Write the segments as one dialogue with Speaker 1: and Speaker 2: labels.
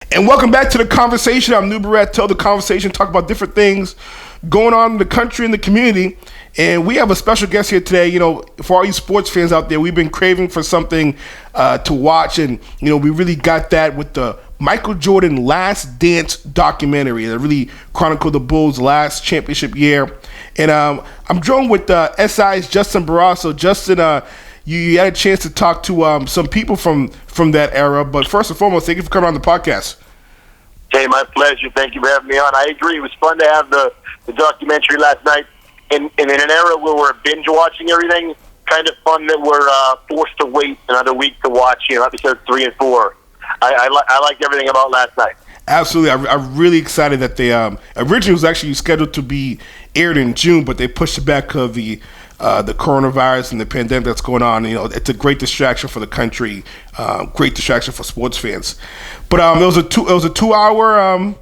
Speaker 1: And welcome back to the conversation. I'm New Barrasso. The conversation, talk about different things going on in the country and the community. And we have a special guest here today. For all you sports fans out there, we've been craving for something to watch. And, we really got that with the Michael Jordan Last Dance documentary that really chronicled the Bulls' last championship year. And I'm joined with SI's Justin Barrasso. Justin, you had a chance to talk to some people from that era. But first and foremost, thank you for coming on the podcast.
Speaker 2: Hey, my pleasure. Thank you for having me on. I agree. It was fun to have the documentary last night. And in an era where we're binge watching everything, kind of fun that we're forced to wait another week to watch, episodes 3 and 4. I liked everything about last night.
Speaker 1: Absolutely. I'm really excited that they originally was actually scheduled to be aired in June, but they pushed it back because of the coronavirus and the pandemic that's going on. It's a great distraction for the country, great distraction for sports fans. But it was a 2-hour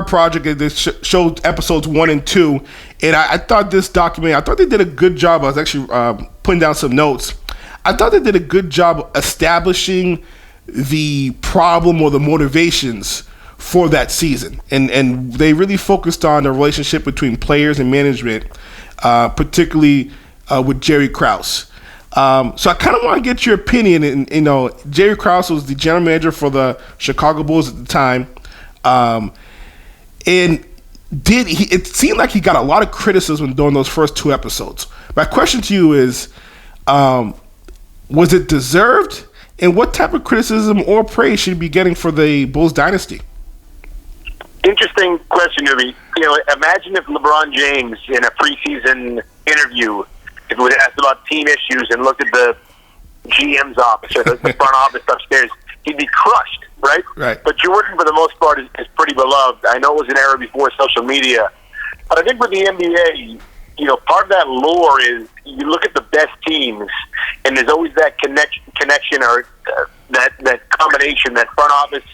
Speaker 1: project that showed episodes 1 and 2, and I thought this documentary, I thought they did a good job. I was actually putting down some notes. I thought they did a good job establishing the problem or the motivations for that season, and they really focused on the relationship between players and management, particularly with Jerry Krause. So I kind of want to get your opinion. And Jerry Krause was the general manager for the Chicago Bulls at the time, and it seemed like he got a lot of criticism during those first 2 episodes. My question to you is, was it deserved? And what type of criticism or praise should he be getting for the Bulls dynasty?
Speaker 2: Interesting question, Newbie. Imagine if LeBron James, in a preseason interview, if he was asked about team issues and looked at the GM's office or the front office upstairs, he'd be crushed, right?
Speaker 1: Right.
Speaker 2: But Jordan, for the most part, is pretty beloved. I know it was an era before social media, but I think with the NBA, part of that lore is you look at the best teams, and there's always that connection or that combination, that front office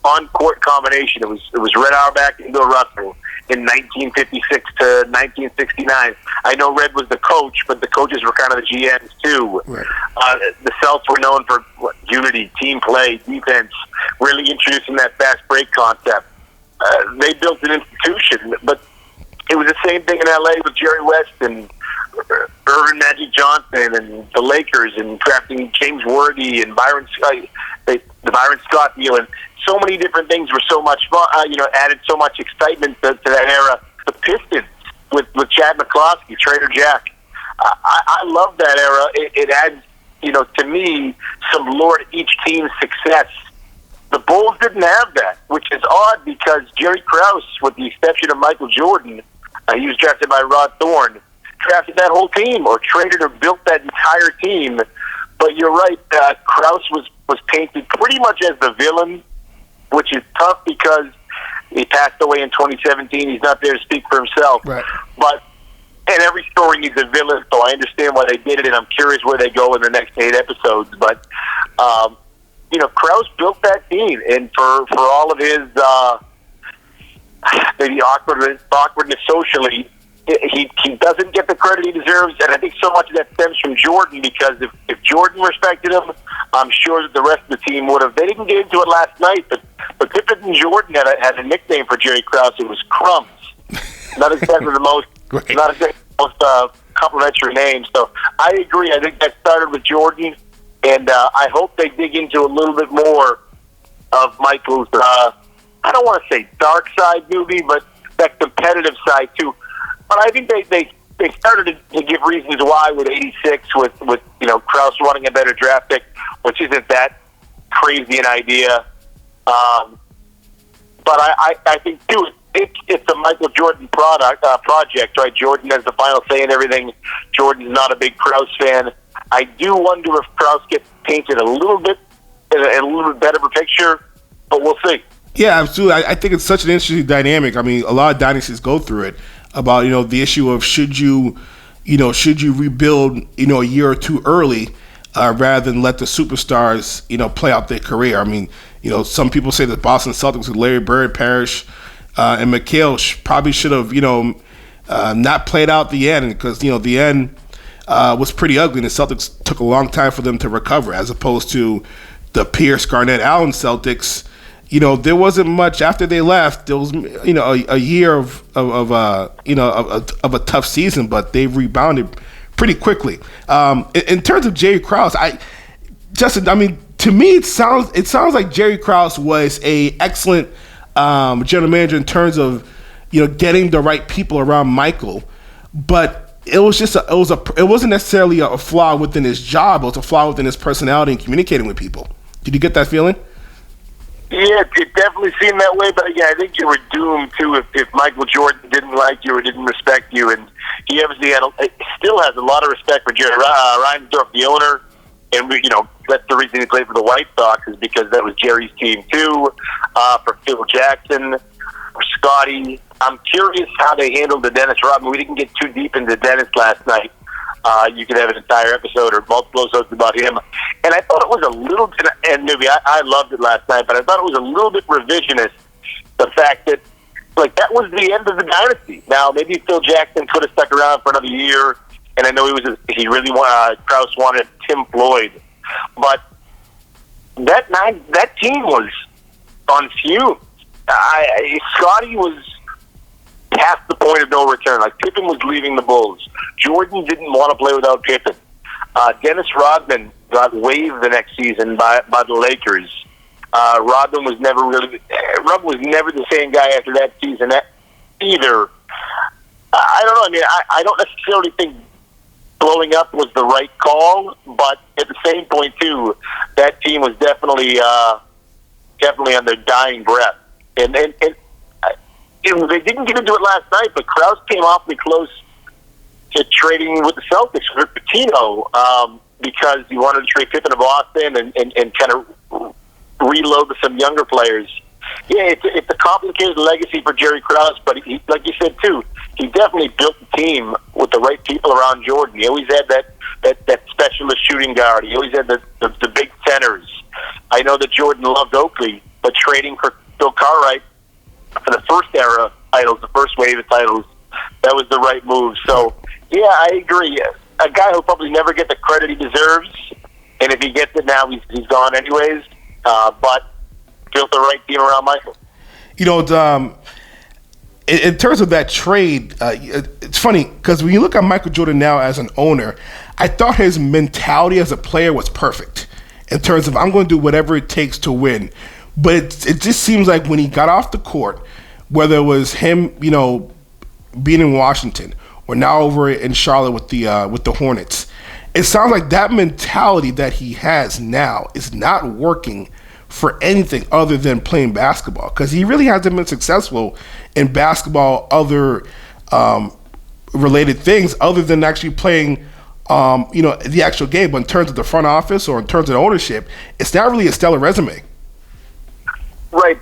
Speaker 2: on-court combination. It was Red Auerbach and Bill Russell in 1956 to 1969. I know Red was the coach, but the coaches were kind of the GMs too.
Speaker 1: Right.
Speaker 2: The Celts were known for unity, team play, defense, really introducing that fast break concept. They built an institution, but it was the same thing in LA with Jerry West and Irvin Magic Johnson and the Lakers and drafting James Worthy and Byron Scott, the Byron Scott deal, and so many different things were so much fun, added so much excitement to that era. The Pistons with Chad McCloskey, Trader Jack. I love that era. It adds, to me, some lore to each team's success. The Bulls didn't have that, which is odd because Jerry Krause, with the exception of Michael Jordan, he was drafted by Rod Thorne, drafted that whole team or traded or built that entire team. But you're right, Krause was painted pretty much as the villain, which is tough because he passed away in 2017. He's not there to speak for himself.
Speaker 1: Right.
Speaker 2: And every story needs a villain, so I understand why they did it, and I'm curious where they go in the next 8 episodes. But, Krause built that team, and for all of his maybe awkwardness socially, he doesn't get the credit he deserves, and I think so much of that stems from Jordan, because if Jordan respected him, I'm sure that the rest of the team would have. They didn't get into it last night, but Pippen and Jordan had a nickname for Jerry Krause. It was Crumbs. Not exactly the most,
Speaker 1: Right.
Speaker 2: not exactly the most complimentary name. So I agree. I think that started with Jordan, and I hope they dig into a little bit more of Michael's. I don't want to say dark side movie, but that competitive side too. But I think they started to give reasons why with 86, with Krause running a better draft pick, which isn't that crazy an idea. But I think too it's a Michael Jordan project, right? Jordan has the final say in everything. Jordan's not a big Krause fan. I do wonder if Krause gets painted a little bit in a little bit better of a picture, but we'll see.
Speaker 1: Yeah, absolutely. I think it's such an interesting dynamic. I mean, a lot of dynasties go through it about the issue of should you rebuild a year or 2 early rather than let the superstars play out their career. I mean, some people say that Boston Celtics with Larry Bird, Parrish, and McHale probably should have not played out the end, because the end was pretty ugly, and the Celtics took a long time for them to recover, as opposed to the Pierce, Garnett, Allen Celtics there wasn't much after they left. There was, a year of a tough season, but they've rebounded pretty quickly. In terms of Jerry Krause, to me, it sounds like Jerry Krause was a excellent general manager in terms of getting the right people around Michael, but it wasn't necessarily a flaw within his job. It was a flaw within his personality and communicating with people. Did you get that feeling?
Speaker 2: Yeah, it definitely seemed that way, but I think you were doomed too if Michael Jordan didn't like you or didn't respect you, and he obviously still has a lot of respect for Jerry Reinsdorf, the owner, and that's the reason he played for the White Sox is because that was Jerry's team too. For Phil Jackson, for Scotty, I'm curious how they handled the Dennis Rodman. We didn't get too deep into Dennis last night. You could have an entire episode or multiple episodes about him. And I thought it was a little bit, and maybe I loved it last night, but I thought it was a little bit revisionist, the fact that, that was the end of the dynasty. Now, maybe Phil Jackson could have stuck around for another year, and I know Krause wanted Tim Floyd, but that team was on fumes. Scotty was past the point of no return. Pippen was leaving the Bulls. Jordan didn't want to play without Pippen. Dennis Rodman got waived the next season by the Lakers. Rodman was never the same guy after that season either. I don't know. I mean, I don't necessarily think blowing up was the right call, but at the same point too, that team was definitely on their dying breath. And they didn't get into it last night, but Krause came awfully close to trading with the Celtics for Patino because he wanted to trade Pippen to Boston and kind of reload with some younger players. Yeah, it's a complicated legacy for Jerry Krause, but he, like you said too, he definitely built the team with the right people around Jordan. He always had that specialist shooting guard. He always had the big centers. I know that Jordan loved Oakley, but trading for Bill Cartwright for the first era titles, the first wave of titles, that was the right move. So, yeah, I agree. A guy who'll probably never get the credit he deserves, and if he gets it now, he's gone anyways, but built the right team around Michael.
Speaker 1: In terms of that trade, it's funny because when you look at Michael Jordan now as an owner, I thought his mentality as a player was perfect in terms of I'm going to do whatever it takes to win. But it just seems like when he got off the court, whether it was him, being in Washington or now over in Charlotte with the Hornets, it sounds like that mentality that he has now is not working for anything other than playing basketball, because he really hasn't been successful in basketball, other related things other than actually playing the actual game. But in terms of the front office or in terms of ownership, it's not really a stellar resume.
Speaker 2: Right.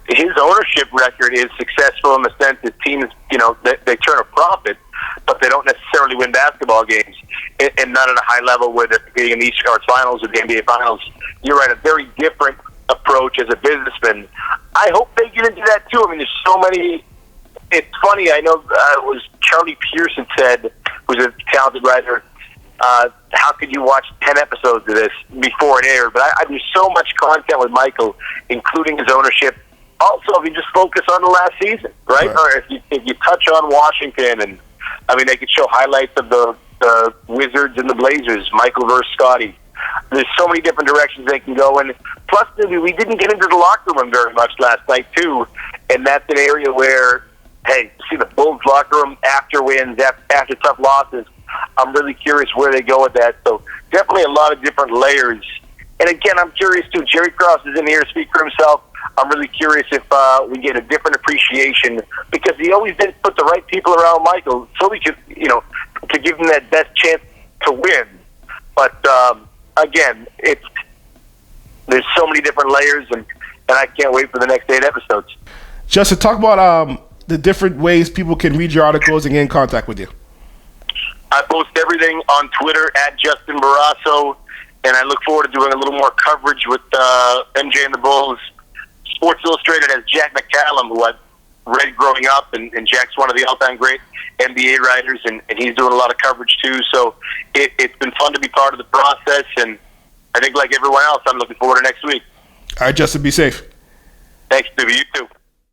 Speaker 2: His ownership record is successful in the sense that teams, they turn a profit, but they don't necessarily win basketball games, and not at a high level where they're competing in the East Coast Finals or the NBA Finals. You're right, a very different approach as a businessman. I hope they get into that too. I mean, there's so many. It's funny. I know it was Charlie Pierce had said, who's a talented writer, how could you watch 10 episodes of this before it aired? But there's so much content with Michael, including his ownership. Also, if you just focus on the last season, right? Or if you touch on Washington, and I mean, they could show highlights of the Wizards and the Blazers, Michael versus Scotty. There's so many different directions they can go in. Plus, we didn't get into the locker room very much last night, too. And that's an area where, hey, see the Bulls locker room after wins, after tough losses. I'm really curious where they go with that. So definitely a lot of different layers. And again, I'm curious, too. Jerry Krause is in here to speak for himself. I'm really curious if we get a different appreciation, because he always did put the right people around Michael so we could, to give him that best chance to win. But again, there's so many different layers, and I can't wait for the next 8 episodes.
Speaker 1: Justin, talk about the different ways people can read your articles and get in contact with you.
Speaker 2: I post everything on Twitter at Justin Barrasso, and I look forward to doing a little more coverage with MJ and the Bulls. Sports Illustrated has Jack McCallum, who I read growing up, and Jack's one of the all-time great NBA writers, and he's doing a lot of coverage too. So it's been fun to be part of the process, and I think like everyone else, I'm looking forward to next week.
Speaker 1: All right, Justin, be safe.
Speaker 2: Thanks, Stevie. You too.